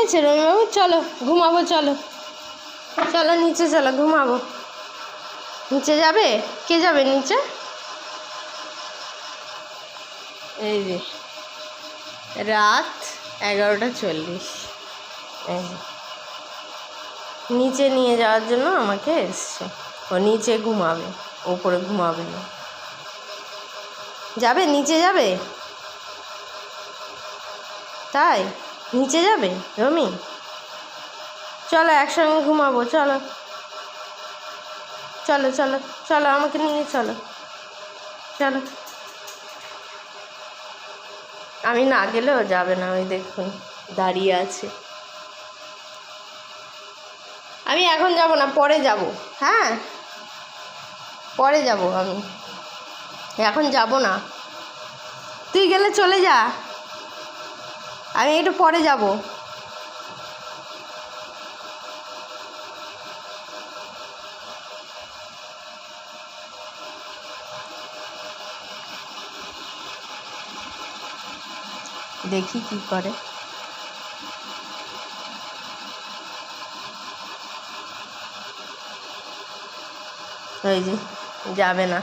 হয়েছে রবিবাবু? চলো ঘুমাবো, চলো চলো নিচে চলো, ঘুমাবো। নিচে যাবে? কে যাবে নিচে? এই যে রাত 11:40। এই যে নিচে নিয়ে যাওয়ার জন্য আমাকে এসছে। ও নিচে ঘুমাবে, ওপরে ঘুমাবে না। যাবে নিচে যাবে? তাই নিচে যাবে রমি? চলো একসঙ্গে ঘুমাবো, চলো চলো চলো চলো, আমাকে নিয়ে চলো, চলো। আমি না গেলেও যাবে না, ওই দেখুন দাঁড়িয়ে আছে। আমি এখন যাব না, পরে যাব। হ্যাঁ পরে যাব, আমি এখন যাব না। তুই গেলে চলে যা, আমি একটু পরে যাব। দেখি কি করে। ওই যে যাবে না,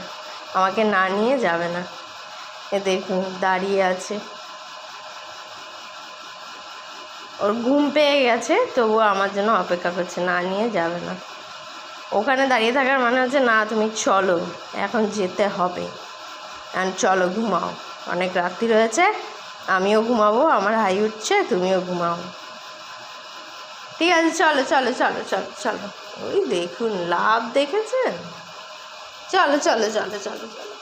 আমাকে না নিয়ে যাবে না। এ দেখুন দাঁড়িয়ে আছে, ওর ঘুম পেয়ে গেছে, তবুও আমার জন্য অপেক্ষা করছে, না নিয়ে যাবে না। ওখানে দাঁড়িয়ে থাকার মানে হচ্ছে না, তুমি চলো, এখন যেতে হবে, আর চলো ঘুমাও, অনেক রাত্রি রয়েছে, আমিও ঘুমাবো, আমার হাই উঠছে, তুমিও ঘুমাও। ঠিক আছে চলো চলো চলো চলো চলো। ওই দেখুন লাভ দেখেছেন? চলো চলো চলো চলো চলো।